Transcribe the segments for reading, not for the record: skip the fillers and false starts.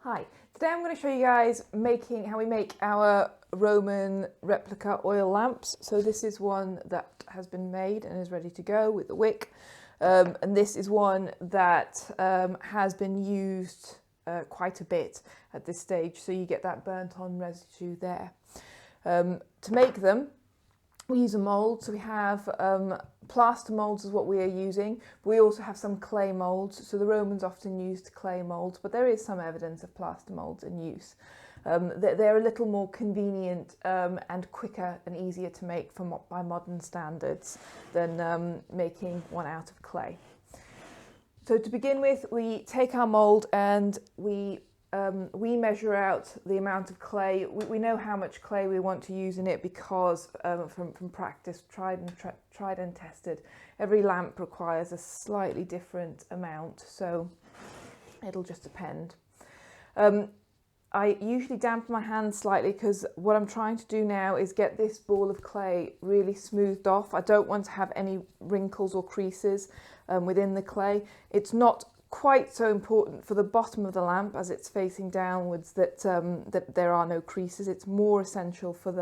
Hi, today I'm going to show you guys how we make our Roman replica oil lamps. So this is one that has been made and is ready to go with the wick. And this is one that has been used quite a bit at this stage. So you get that burnt on residue there. To make them, we use a mould, so we have plaster moulds is what we are using. We also have some clay moulds, so the Romans often used clay moulds, but there is some evidence of plaster moulds in use. They're a little more convenient and quicker and easier to make by modern standards than making one out of clay. So to begin with, we take our mould and we measure out the amount of clay. We know how much clay we want to use in it because from practice, tried and tested. Every lamp requires a slightly different amount, so it'll just depend. I usually dampen my hands slightly because what I'm trying to do now is get this ball of clay really smoothed off. I don't want to have any wrinkles or creases within the clay. It's not quite so important for the bottom of the lamp as it's facing downwards that there are no creases. It's more essential for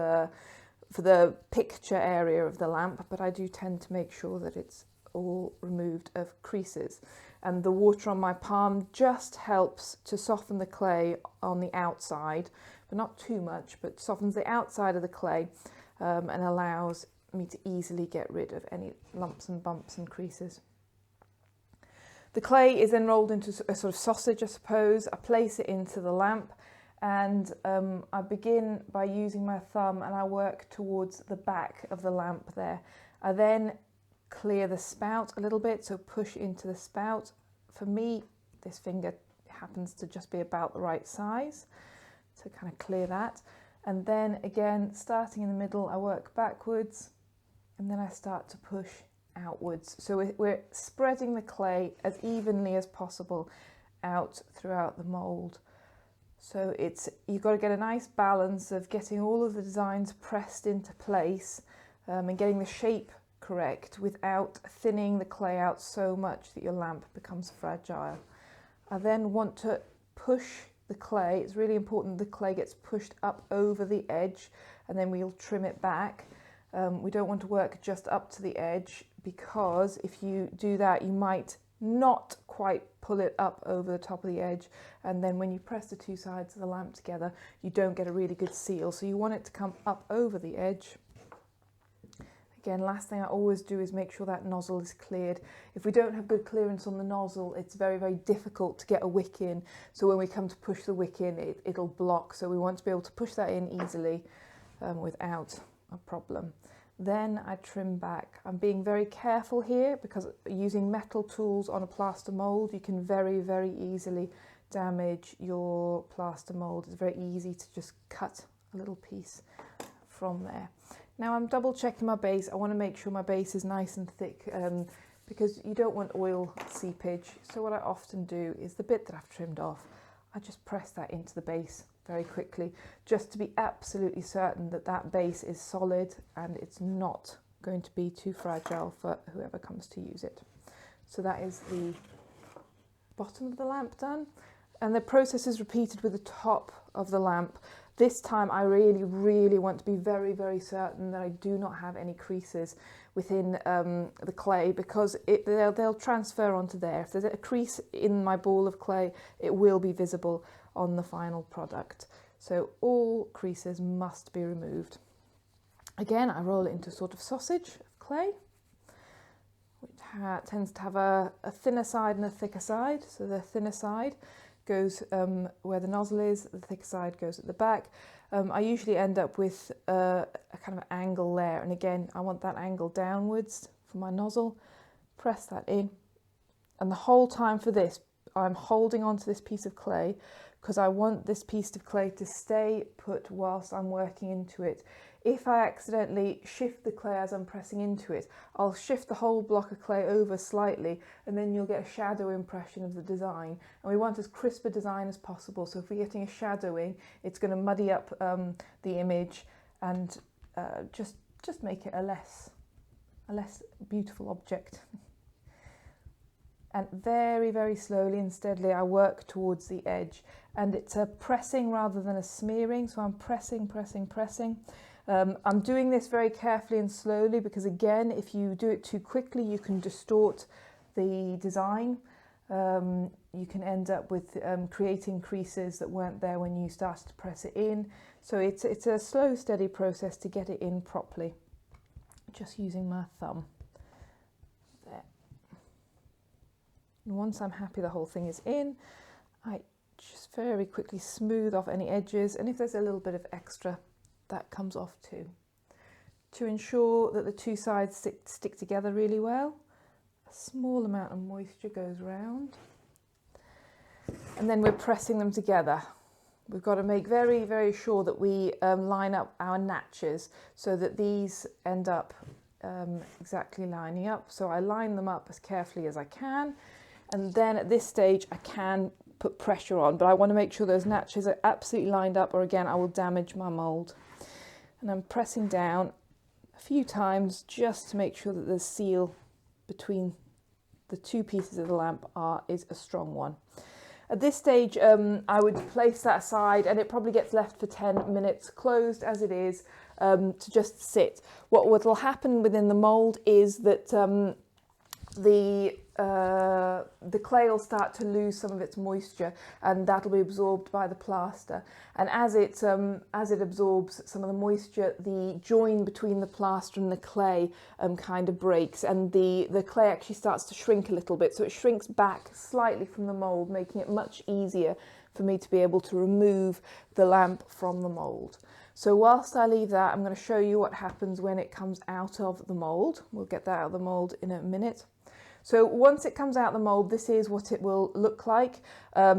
the picture area of the lamp, but I do tend to make sure that it's all removed of creases. And the water on my palm just helps to soften the clay on the outside, but not too much, but softens the outside of the clay and allows me to easily get rid of any lumps and bumps and creases. The clay is then rolled into a sort of sausage, I suppose. I place it into the lamp and I begin by using my thumb and I work towards the back of the lamp there. I then clear the spout a little bit, so push into the spout. For me, this finger happens to just be about the right size, so kind of clear that. And then again, starting in the middle, I work backwards and then I start to push outwards. So we're spreading the clay as evenly as possible out throughout the mould. So you've got to get a nice balance of getting all of the designs pressed into place and getting the shape correct without thinning the clay out so much that your lamp becomes fragile. I then want to push the clay. It's really important the clay gets pushed up over the edge and then we'll trim it back. We don't want to work just up to the edge because if you do that you might not quite pull it up over the top of the edge, and then when you press the two sides of the lamp together you don't get a really good seal. So you want it to come up over the edge. Again, last thing I always do is make sure that nozzle is cleared. If we don't have good clearance on the nozzle, it's very, very difficult to get a wick in. So when we come to push the wick in, it'll block. So we want to be able to push that in easily without a problem. Then I trim back. I'm being very careful here because using metal tools on a plaster mould, you can very, very easily damage your plaster mould. It's very easy to just cut a little piece from there. Now I'm double checking my base. I want to make sure my base is nice and thick because you don't want oil seepage. So what I often do is the bit that I've trimmed off, I just press that into the base very quickly just to be absolutely certain that that base is solid and it's not going to be too fragile for whoever comes to use it. So that is the bottom of the lamp done, and the process is repeated with the top of the lamp. This time I really, really want to be very, very certain that I do not have any creases within the clay because they'll transfer onto there. If there's a crease in my ball of clay, it will be visible on the final product. So all creases must be removed. Again, I roll it into sort of sausage of clay, which tends to have a thinner side and a thicker side. So the thinner side goes where the nozzle is, the thicker side goes at the back. I usually end up with a kind of angle there, and again I want that angle downwards for my nozzle. Press that in, and the whole time for this I'm holding onto this piece of clay because I want this piece of clay to stay put whilst I'm working into it. If I accidentally shift the clay as I'm pressing into it, I'll shift the whole block of clay over slightly and then you'll get a shadow impression of the design. And we want as crisp a design as possible. So if we're getting a shadowing, it's going to muddy up the image and just make it a less beautiful object. and very, very slowly and steadily I work towards the edge. And it's a pressing rather than a smearing, so I'm pressing, pressing, pressing. I'm doing this very carefully and slowly because, again, if you do it too quickly, you can distort the design. You can end up with creating creases that weren't there when you started to press it in. So it's a slow, steady process to get it in properly. Just using my thumb. There. And once I'm happy the whole thing is in, I just very quickly smooth off any edges, and if there's a little bit of extra, that comes off too. To ensure that the two sides stick together really well, a small amount of moisture goes around, and then we're pressing them together. We've got to make very, very sure that we line up our natches so that these end up exactly lining up. So I line them up as carefully as I can, and then at this stage I can put pressure on, but I want to make sure those natches are absolutely lined up, or again I will damage my mould. And I'm pressing down a few times just to make sure that the seal between the two pieces of the lamp is a strong one. At this stage, I would place that aside, and it probably gets left for 10 minutes, closed as it is, to just sit. What will happen within the mould is that the clay will start to lose some of its moisture, and that'll be absorbed by the plaster. And as it absorbs some of the moisture, the join between the plaster and the clay kind of breaks, and the clay actually starts to shrink a little bit. So it shrinks back slightly from the mould, making it much easier for me to be able to remove the lamp from the mould. So whilst I leave that, I'm going to show you what happens when it comes out of the mould. We'll get that out of the mould in a minute. So once it comes out of the mould, this is what it will look like.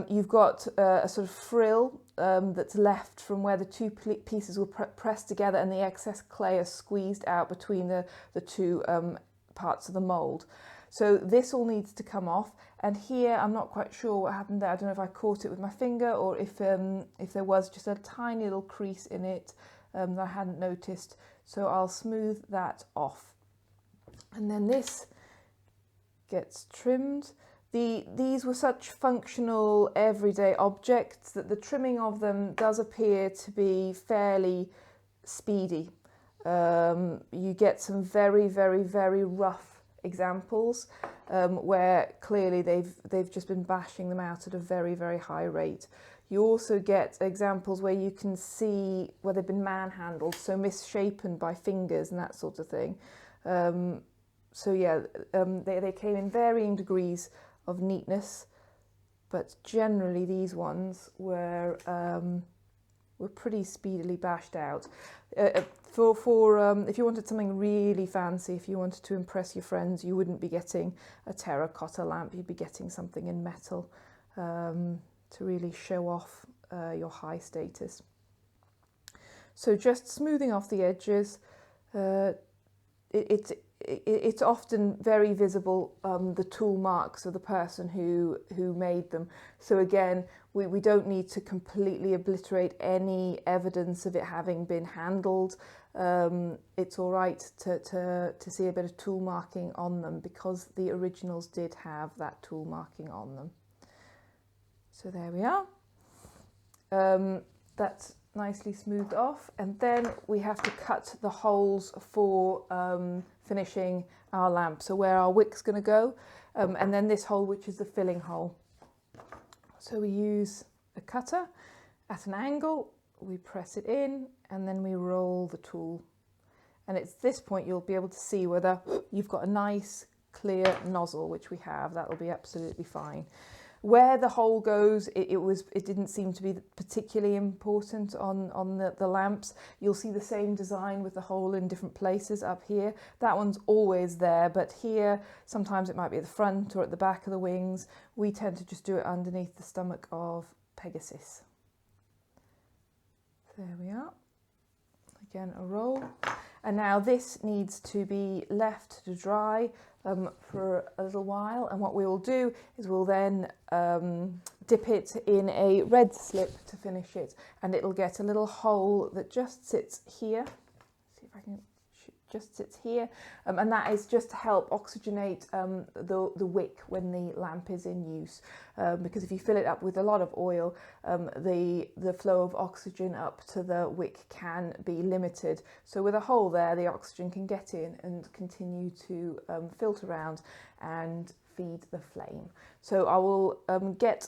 You've got a sort of frill that's left from where the two pieces were pressed together, and the excess clay is squeezed out between the two parts of the mould. So this all needs to come off, and here I'm not quite sure what happened there. I don't know if I caught it with my finger or if there was just a tiny little crease in it that I hadn't noticed. So I'll smooth that off. And then this gets trimmed. These were such functional everyday objects that the trimming of them does appear to be fairly speedy. You get some very, very, very rough examples where clearly they've just been bashing them out at a very, very high rate. You also get examples where you can see where they've been manhandled, so misshapen by fingers and that sort of thing. So yeah, they came in varying degrees of neatness, but generally these ones were pretty speedily bashed out. If you wanted something really fancy, if you wanted to impress your friends, you wouldn't be getting a terracotta lamp, you'd be getting something in metal to really show off your high status. So just smoothing off the edges, it's often very visible, the tool marks of the person who made them. So again, we don't need to completely obliterate any evidence of it having been handled. It's all right to see a bit of tool marking on them, because the originals did have that tool marking on them. So there we are. That's nicely smoothed off, and then we have to cut the holes for finishing our lamp, so where our wick's going to go, and then this hole, which is the filling hole. So we use a cutter at an angle, we press it in, and then we roll the tool, and it's this point you'll be able to see whether you've got a nice clear nozzle, which we have. That will be absolutely fine. Where the hole goes, it didn't seem to be particularly important on the lamps. You'll see the same design with the hole in different places up here. That one's always there, but here sometimes it might be at the front or at the back of the wings. We tend to just do it underneath the stomach of Pegasus. There we are. Again, a roll. And now this needs to be left to dry for a little while, and what we will do is we'll then dip it in a red slip to finish it, and it'll get a little hole that just sits here. See if I can just sits here, and that is just to help oxygenate the wick when the lamp is in use, because if you fill it up with a lot of oil, the flow of oxygen up to the wick can be limited. So with a hole there, the oxygen can get in and continue to filter around and feed the flame. So I will get,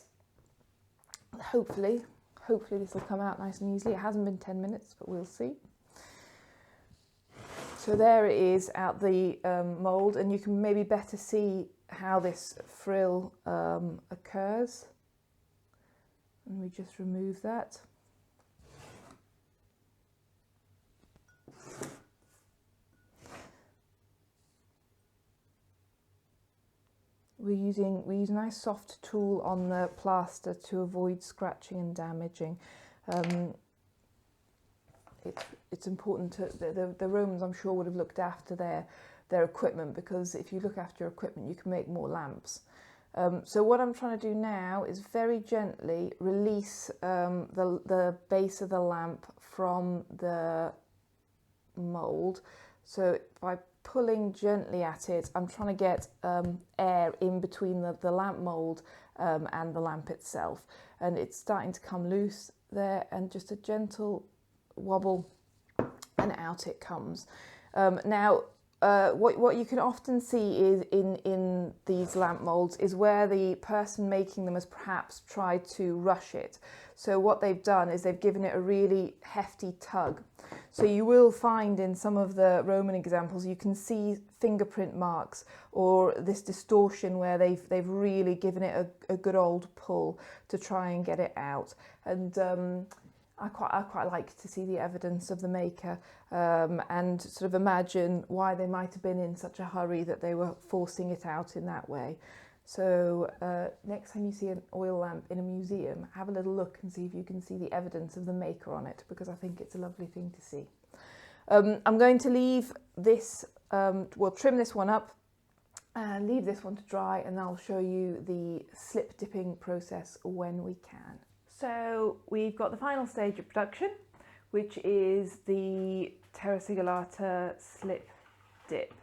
hopefully this will come out nice and easily. It hasn't been 10 minutes, but we'll see. So there it is out the mould, and you can maybe better see how this frill occurs. And we just remove that. We use a nice soft tool on the plaster to avoid scratching and damaging. It's important to the Romans, I'm sure, would have looked after their equipment, because if you look after your equipment, you can make more lamps. So what I'm trying to do now is very gently release the base of the lamp from the mould. So by pulling gently at it, I'm trying to get air in between the lamp mould and the lamp itself. And it's starting to come loose there, and just a gentle wobble and out it comes. Now what you can often see is in these lamp moulds is where the person making them has perhaps tried to rush it. So what they've done is they've given it a really hefty tug. So you will find in some of the Roman examples, you can see fingerprint marks or this distortion where they've really given it a good old pull to try and get it out. And I quite like to see the evidence of the maker and sort of imagine why they might have been in such a hurry that they were forcing it out in that way. So next time you see an oil lamp in a museum, have a little look and see if you can see the evidence of the maker on it, because I think it's a lovely thing to see. I'm going to leave this, we'll trim this one up and leave this one to dry, and I'll show you the slip dipping process when we can. So we've got the final stage of production, which is the terra sigillata slip dip.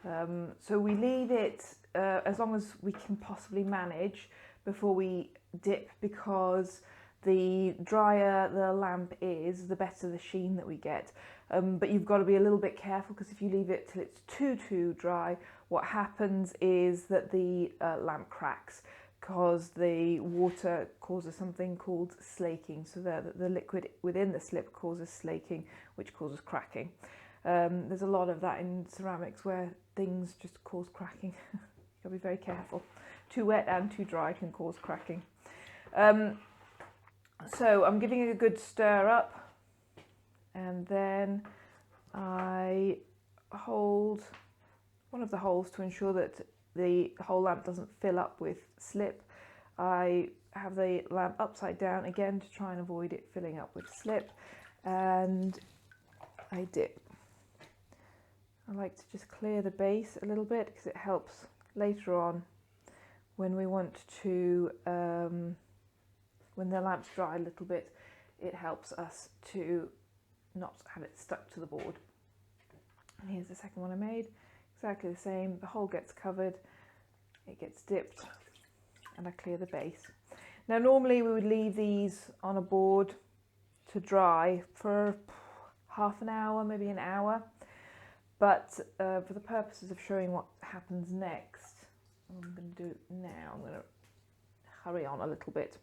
So we leave it as long as we can possibly manage before we dip, because the drier the lamp is, the better the sheen that we get. But you've got to be a little bit careful, because if you leave it till it's too dry, what happens is that the lamp cracks, because the water causes something called slaking. So the liquid within the slip causes slaking, which causes cracking. There's a lot of that in ceramics where things just cause cracking. You've got to be very careful. Too wet and too dry can cause cracking. So I'm giving it a good stir up, and then I hold one of the holes to ensure that the whole lamp doesn't fill up with slip. I have the lamp upside down again to try and avoid it filling up with slip, and I dip. I like to just clear the base a little bit, because it helps later on when we want to, when the lamp's dry a little bit, it helps us to not have it stuck to the board. And here's the second one I made. Exactly the same, the hole gets covered, it gets dipped, and I clear the base. Now normally we would leave these on a board to dry for half an hour, maybe an hour, but for the purposes of showing what happens next, I'm going to do it now. I'm going to hurry on a little bit.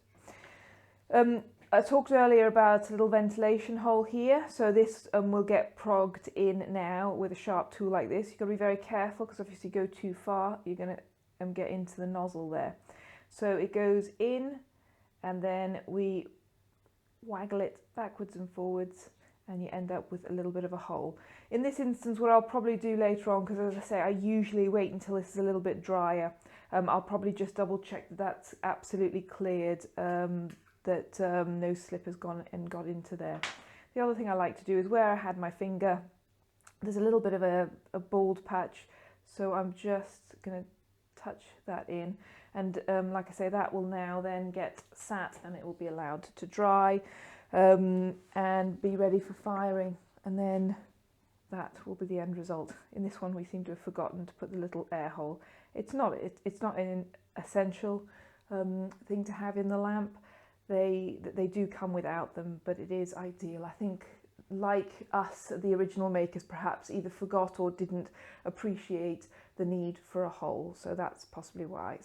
I talked earlier about a little ventilation hole here, so this will get progged in now with a sharp tool like this. You've got to be very careful, because if you go too far, you're going to get into the nozzle there. So it goes in, and then we waggle it backwards and forwards, and you end up with a little bit of a hole. In this instance, what I'll probably do later on, because as I say, I usually wait until this is a little bit drier, I'll probably just double check that that's absolutely cleared, that no slip has gone and got into there. The other thing I like to do is where I had my finger, there's a little bit of a bald patch, so I'm just going to touch that in, and like I say, that will now then get sat, and it will be allowed to dry and be ready for firing. And then that will be the end result. In this one we seem to have forgotten to put the little air hole. It's not an essential thing to have in the lamp. They do come without them, but it is ideal. I think, like us, the original makers perhaps either forgot or didn't appreciate the need for a hole, so that's possibly why.